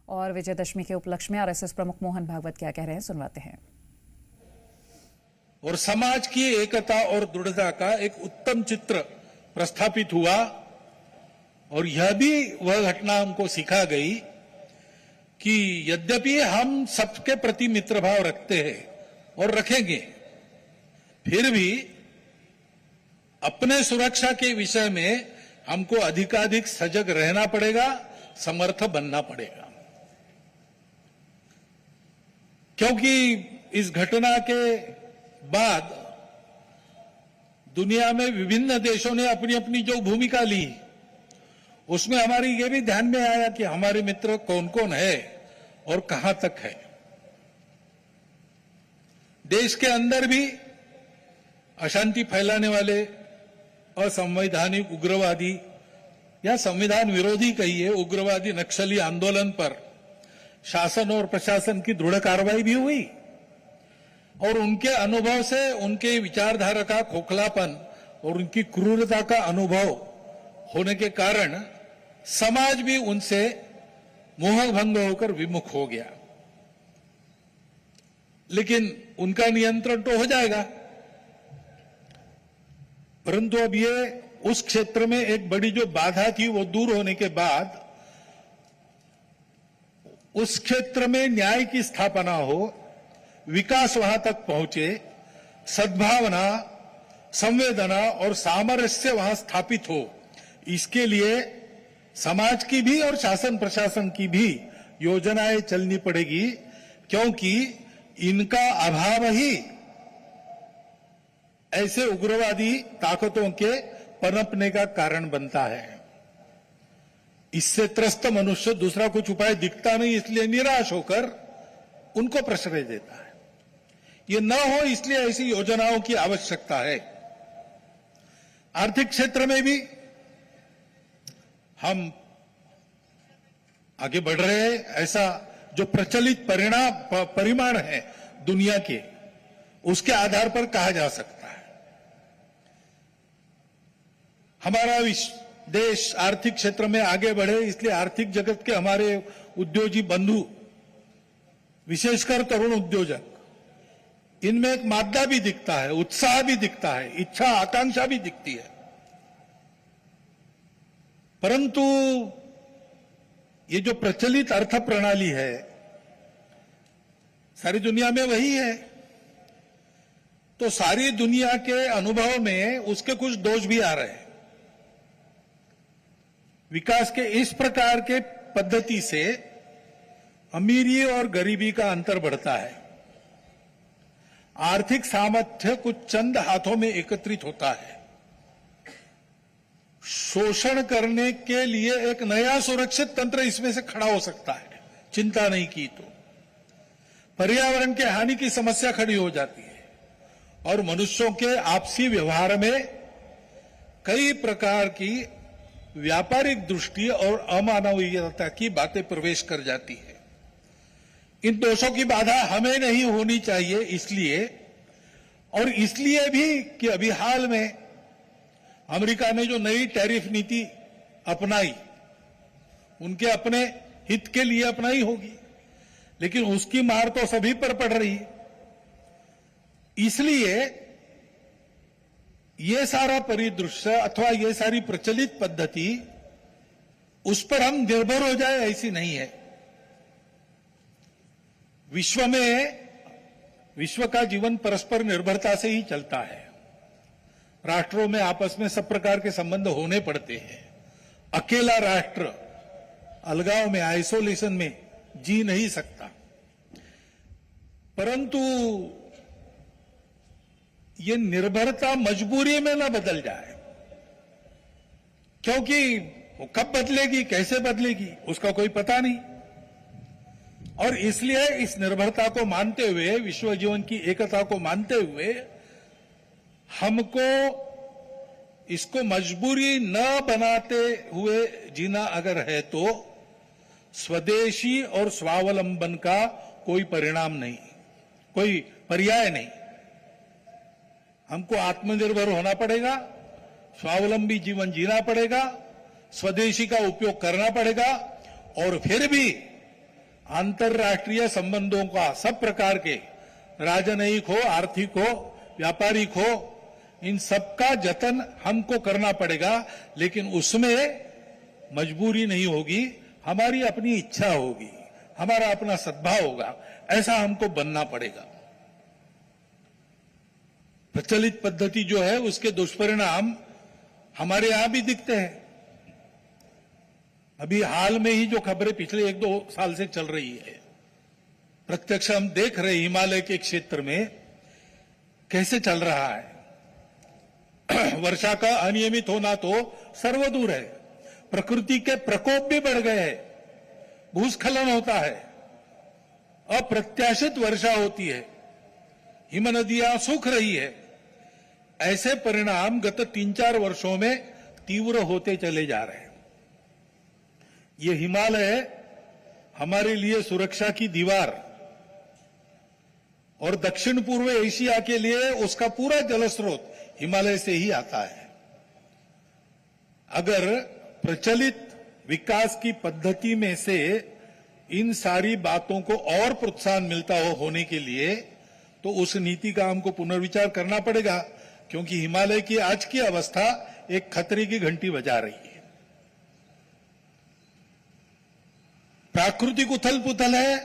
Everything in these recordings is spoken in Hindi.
और विजयदशमी के उपलक्ष्य में आरएसएस प्रमुख मोहन भागवत क्या कह रहे हैं, सुनवाते हैं। और समाज की एकता और दृढ़ता का एक उत्तम चित्र प्रस्थापित हुआ और यह भी वह घटना हमको सिखा गई कि यद्यपि हम सबके प्रति मित्र भाव रखते हैं और रखेंगे, फिर भी अपने सुरक्षा के विषय में हमको अधिकाधिक सजग रहना पड़ेगा, समर्थ बनना पड़ेगा। क्योंकि इस घटना के बाद दुनिया में विभिन्न देशों ने अपनी अपनी जो भूमिका ली, उसमें हमारी ये भी ध्यान में आया कि हमारे मित्र कौन कौन है और कहां तक है। देश के अंदर भी अशांति फैलाने वाले असंवैधानिक उग्रवादी या संविधान विरोधी कहिए उग्रवादी नक्सली आंदोलन पर शासन और प्रशासन की दृढ़ कार्रवाई भी हुई और उनके अनुभव से उनके विचारधारा का खोखलापन और उनकी क्रूरता का अनुभव होने के कारण समाज भी उनसे मोहभंग होकर विमुख हो गया। लेकिन उनका नियंत्रण तो हो जाएगा, परंतु अब ये उस क्षेत्र में एक बड़ी जो बाधा थी वो दूर होने के बाद उस क्षेत्र में न्याय की स्थापना हो, विकास वहां तक पहुंचे, सद्भावना, संवेदना और सामरस्य वहां स्थापित हो, इसके लिए समाज की भी और शासन प्रशासन की भी योजनाएं चलनी पड़ेगी, क्योंकि इनका अभाव ही ऐसे उग्रवादी ताकतों के पनपने का कारण बनता है। इससे त्रस्त मनुष्य दूसरा कुछ उपाय दिखता नहीं, इसलिए निराश होकर उनको प्रश्रय देता है। ये न हो इसलिए ऐसी योजनाओं की आवश्यकता है। आर्थिक क्षेत्र में भी हम आगे बढ़ रहे हैं। ऐसा जो प्रचलित परिमाण है दुनिया के, उसके आधार पर कहा जा सकता है हमारा देश आर्थिक क्षेत्र में आगे बढ़े, इसलिए आर्थिक जगत के हमारे उद्योगी बंधु, विशेषकर तरुण उद्योजक, इनमें एक मादा भी दिखता है, उत्साह भी दिखता है, इच्छा आकांक्षा भी दिखती है। परंतु ये जो प्रचलित अर्थ प्रणाली है सारी दुनिया में वही है, तो सारी दुनिया के अनुभव में उसके कुछ दोष भी आ रहे हैं। विकास के इस प्रकार के पद्धति से अमीरी और गरीबी का अंतर बढ़ता है। आर्थिक सामर्थ्य कुछ चंद हाथों में एकत्रित होता है। शोषण करने के लिए एक नया सुरक्षित तंत्र इसमें से खड़ा हो सकता है, चिंता नहीं की तो। पर्यावरण के हानि की समस्या खड़ी हो जाती है और मनुष्यों के आपसी व्यवहार में कई प्रकार की व्यापारिक दृष्टि और अमानवीयता की बातें प्रवेश कर जाती है। इन दोषों की बाधा हमें नहीं होनी चाहिए, इसलिए भी कि अभी हाल में अमेरिका ने जो नई टैरिफ नीति अपनाई, उनके अपने हित के लिए अपनाई होगी, लेकिन उसकी मार तो सभी पर पड़ रही है। इसलिए ये सारा परिदृश्य अथवा ये सारी प्रचलित पद्धति, उस पर हम निर्भर हो जाए ऐसी नहीं है। विश्व का जीवन परस्पर निर्भरता से ही चलता है। राष्ट्रों में आपस में सब प्रकार के संबंध होने पड़ते हैं। अकेला राष्ट्र अलगाव में, आइसोलेशन में जी नहीं सकता। परंतु ये निर्भरता मजबूरी में न बदल जाए, क्योंकि वो कब बदलेगी, कैसे बदलेगी, उसका कोई पता नहीं। और इसलिए इस निर्भरता को मानते हुए, विश्व जीवन की एकता को मानते हुए, हमको इसको मजबूरी न बनाते हुए जीना अगर है तो स्वदेशी और स्वावलंबन का कोई परिणाम नहीं, कोई पर्याय नहीं। हमको आत्मनिर्भर होना पड़ेगा, स्वावलंबी जीवन जीना पड़ेगा, स्वदेशी का उपयोग करना पड़ेगा और फिर भी अंतर्राष्ट्रीय संबंधों का सब प्रकार के, राजनयिक हो, आर्थिक हो, व्यापारिक हो, इन सब का जतन हमको करना पड़ेगा, लेकिन उसमें मजबूरी नहीं होगी, हमारी अपनी इच्छा होगी, हमारा अपना सद्भाव होगा, ऐसा हमको बनना पड़ेगा। प्रचलित पद्धति जो है उसके दुष्परिणाम हमारे यहां भी दिखते हैं। अभी हाल में ही जो खबरें पिछले 1-2 साल से चल रही है, प्रत्यक्ष हम देख रहे हिमालय के क्षेत्र में कैसे चल रहा है। वर्षा का अनियमित होना तो सर्वदूर है, प्रकृति के प्रकोप भी बढ़ गए हैं, भूस्खलन होता है, अप्रत्याशित वर्षा होती है, हिमनदियां सूख रही है। ऐसे परिणाम गत 3-4 वर्षों में तीव्र होते चले जा रहे हैं। ये हिमालय हमारे लिए सुरक्षा की दीवार और दक्षिण पूर्व एशिया के लिए उसका पूरा जलस्रोत हिमालय से ही आता है। अगर प्रचलित विकास की पद्धति में से इन सारी बातों को और प्रोत्साहन मिलता हो होने के लिए, तो उस नीति का हमको पुनर्विचार करना पड़ेगा, क्योंकि हिमालय की आज की अवस्था एक खतरे की घंटी बजा रही है। प्राकृतिक उथल पुथल है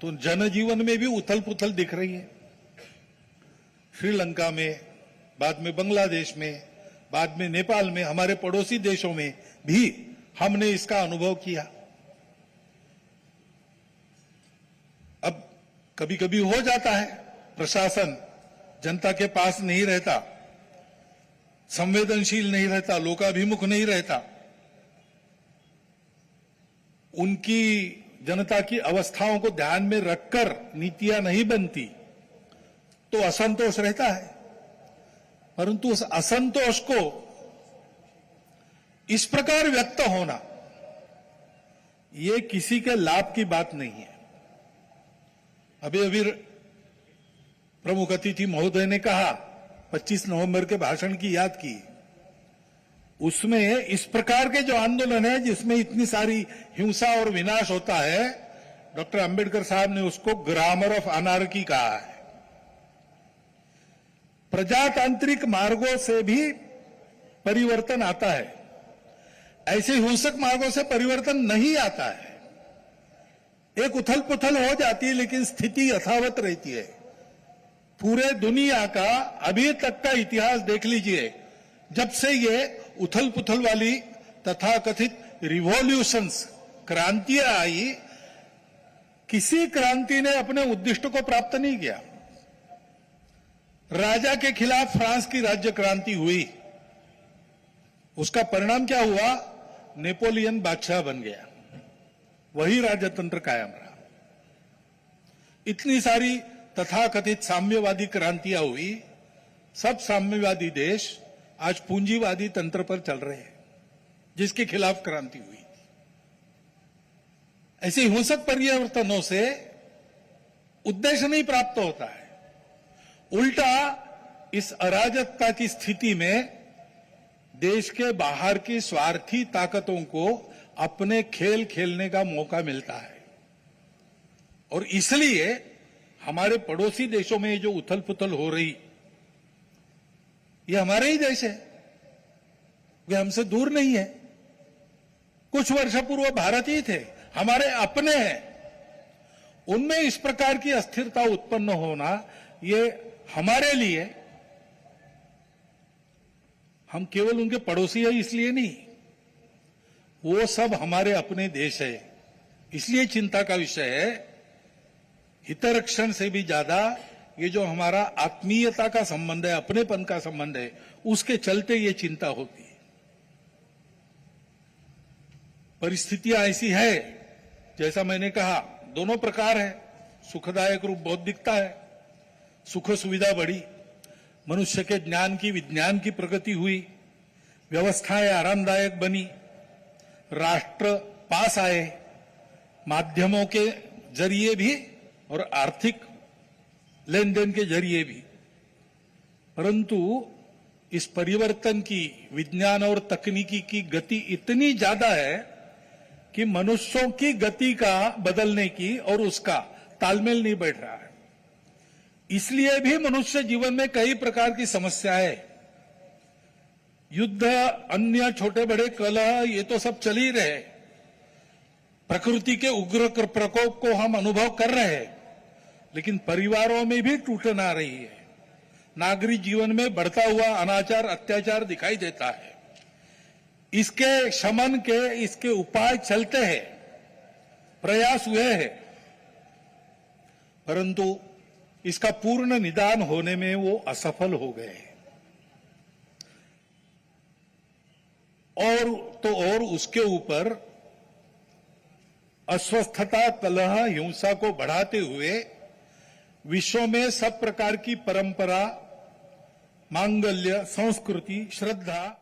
तो जनजीवन में भी उथल पुथल दिख रही है। श्रीलंका में, बाद में बांग्लादेश में, बाद में नेपाल में, हमारे पड़ोसी देशों में भी हमने इसका अनुभव किया। अब कभी कभी हो जाता है, प्रशासन जनता के पास नहीं रहता, संवेदनशील नहीं रहता, लोकाभिमुख नहीं रहता, उनकी जनता की अवस्थाओं को ध्यान में रखकर नीतियां नहीं बनती, तो असंतोष रहता है। परंतु उस असंतोष को इस प्रकार व्यक्त होना, ये किसी के लाभ की बात नहीं है। अभी अभी प्रमुख अतिथि महोदय ने कहा, 25 नवंबर के भाषण की याद की, उसमें इस प्रकार के जो आंदोलन है जिसमें इतनी सारी हिंसा और विनाश होता है, डॉक्टर अंबेडकर साहब ने उसको ग्रामर ऑफ अनार्की कहा है। प्रजातांत्रिक मार्गों से भी परिवर्तन आता है, ऐसे हिंसक मार्गों से परिवर्तन नहीं आता है। एक उथल पुथल हो जाती है, लेकिन स्थिति यथावत रहती है। पूरे दुनिया का अभी तक का इतिहास देख लीजिए, जब से ये उथल पुथल वाली तथाकथित रिवॉल्यूशंस, क्रांतियां आई, किसी क्रांति ने अपने उद्दिष्ट को प्राप्त नहीं किया। राजा के खिलाफ फ्रांस की राज्य क्रांति हुई, उसका परिणाम क्या हुआ? नेपोलियन बादशाह बन गया, वही राजतंत्र कायम रहा। इतनी सारी तथाकथित साम्यवादी क्रांतियां हुई, सब साम्यवादी देश आज पूंजीवादी तंत्र पर चल रहे हैं, जिसके खिलाफ क्रांति हुई। ऐसे हिंसक परिवर्तनों से उद्देश्य नहीं प्राप्त होता है, उल्टा इस अराजकता की स्थिति में देश के बाहर की स्वार्थी ताकतों को अपने खेल खेलने का मौका मिलता है। और इसलिए हमारे पड़ोसी देशों में जो उथल पुथल हो रही, ये हमारे ही देश है, वे हमसे दूर नहीं है। कुछ वर्ष पूर्व भारत ही थे, हमारे अपने हैं। उनमें इस प्रकार की अस्थिरता उत्पन्न होना, ये हमारे लिए, हम केवल उनके पड़ोसी हैं इसलिए नहीं, वो सब हमारे अपने देश है, इसलिए चिंता का विषय है। हितरक्षण से भी ज्यादा ये जो हमारा आत्मीयता का संबंध है, अपनेपन का संबंध है, उसके चलते ये चिंता होती है। परिस्थितियां ऐसी है, जैसा मैंने कहा, दोनों प्रकार है। सुखदायक रूप बहुत दिखता है, सुख सुविधा बढ़ी, मनुष्य के ज्ञान की, विज्ञान की प्रगति हुई, व्यवस्थाएं आरामदायक बनी, राष्ट्र पास आए, माध्यमों के जरिए भी और आर्थिक लेन देन के जरिए भी। परंतु इस परिवर्तन की, विज्ञान और तकनीकी की गति इतनी ज्यादा है कि मनुष्यों की गति का बदलने की और उसका तालमेल नहीं बैठ रहा है। इसलिए भी मनुष्य जीवन में कई प्रकार की समस्याएं, युद्ध, अन्य छोटे बड़े कलह, ये तो सब चल ही रहे। प्रकृति के उग्र प्रकोप को हम अनुभव कर रहे हैं, लेकिन परिवारों में भी टूटन आ रही है। नागरिक जीवन में बढ़ता हुआ अनाचार, अत्याचार दिखाई देता है। इसके शमन के इसके उपाय चलते हैं, प्रयास हुए हैं, परंतु इसका पूर्ण निदान होने में वो असफल हो गए। और उसके ऊपर अस्वस्थता, कलह, हिंसा को बढ़ाते हुए विश्व में सब प्रकार की परंपरा, मांगल्य, संस्कृति, श्रद्धा